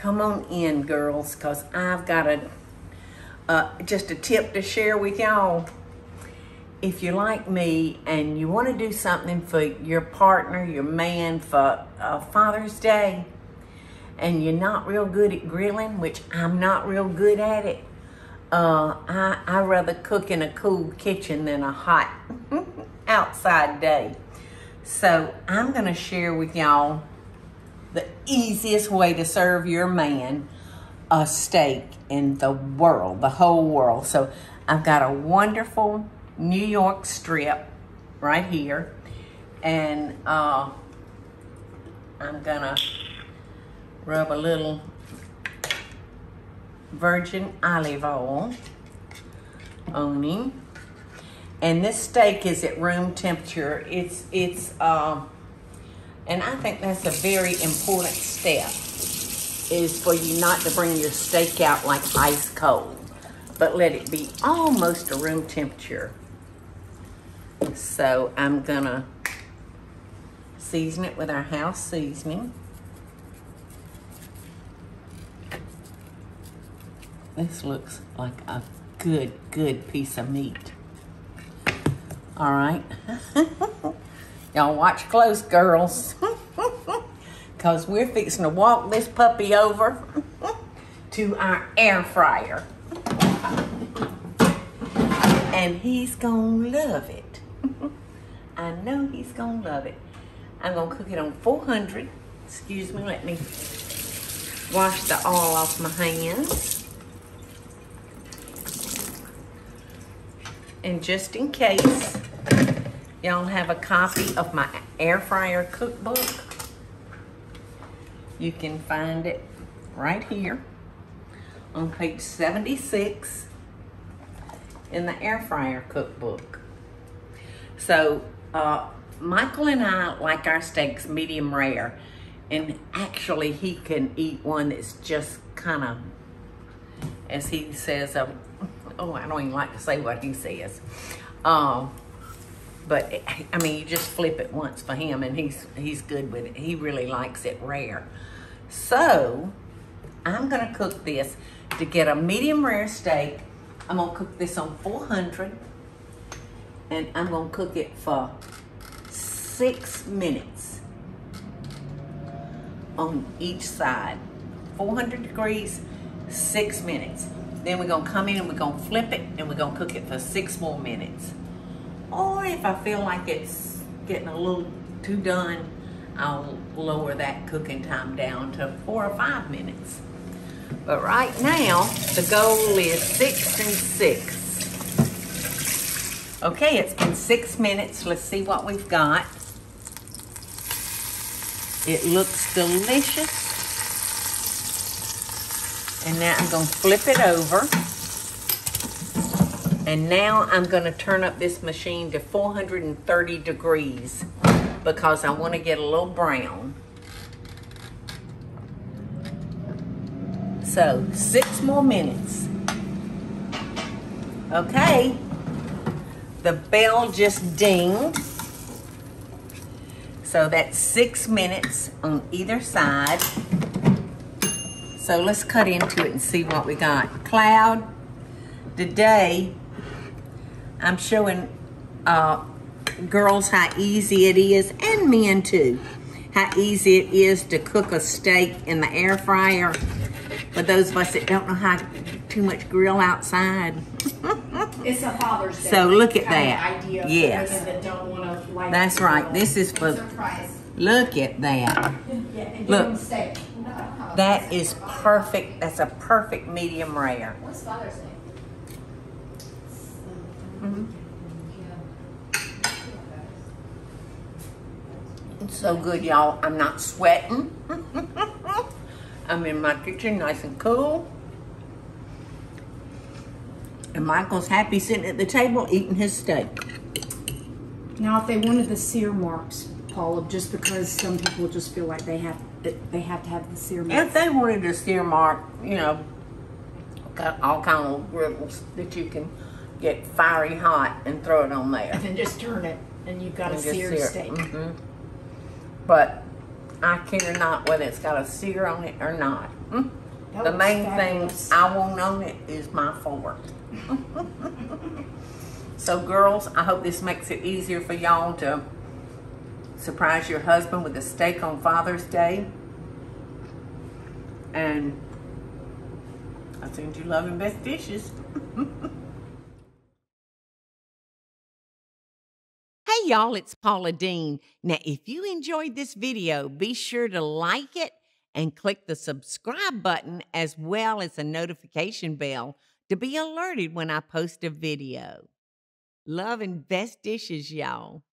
Come on in, girls, because I've got just a tip to share with y'all. If you're like me and you want to do something for your partner, your man, for Father's Day, and you're not real good at grilling, which I'm not real good at it, I rather cook in a cool kitchen than a hot outside day. So I'm going to share with y'all the easiest way to serve your man a steak in the world, the whole world. So I've got a wonderful New York strip right here, and I'm gonna rub a little virgin olive oil on him. And this steak is at room temperature. And I think that's a very important step, is for you not to bring your steak out like ice cold, but let it be almost to room temperature. So I'm gonna season it with our house seasoning. This looks like a good piece of meat. All right. Y'all watch close, girls, because we're fixing to walk this puppy over to our air fryer. And he's gonna love it. I know he's gonna love it. I'm gonna cook it on 400. Excuse me, let me wash the oil off my hands. And just in case y'all have a copy of my air fryer cookbook, you can find it right here on page 76 in the air fryer cookbook. So Michael and I like our steaks medium rare, and actually he can eat one that's just kind of, as he says, oh, I don't even like to say what he says. But I mean, you just flip it once for him, and he's good with it. He really likes it rare. So I'm gonna cook this to get a medium rare steak. I'm gonna cook this on 400, and I'm gonna cook it for 6 minutes on each side. 400 degrees, 6 minutes. Then we're gonna come in and we're gonna flip it, and we're gonna cook it for 6 more minutes. Or if I feel like it's getting a little too done, I'll lower that cooking time down to 4 or 5 minutes. But right now, the goal is 6 and 6. Okay, it's been 6 minutes. Let's see what we've got. It looks delicious. And now I'm gonna flip it over. And now I'm gonna turn up this machine to 430 degrees because I wanna get a little brown. So 6 more minutes. Okay, the bell just dinged. So that's 6 minutes on either side. So let's cut into it and see what we got. Cloud, today I'm showing girls how easy it is, and men too, how easy it is to cook a steak in the air fryer. For those of us that don't know how too much grill outside. It's a Father's Day. So look at that. Idea yes. For that don't want to like that's right. This is for surprise. Look at that. Yeah, and look. Steak. That is perfect. That's a perfect medium rare. What's Father's Day? It's so good, y'all. I'm not sweating. I'm in my kitchen, nice and cool. And Michael's happy sitting at the table eating his steak. Now, if they wanted the sear marks, Paula, just because some people just feel like they have to have the sear marks. If they wanted a sear mark, you know, got all kind of griddles that you can get fiery hot and throw it on there. And then just turn it, and you've got a seared steak. But I care not whether it's got a sear on it or not. That The looks main fabulous. thing I want on it is my fork. So girls, I hope this makes it easier for y'all to surprise your husband with a steak on Father's Day. And I send you love and best dishes. Hey y'all, it's Paula Deen. Now, if you enjoyed this video, be sure to like it and click the subscribe button as well as the notification bell to be alerted when I post a video. Love and best dishes, y'all.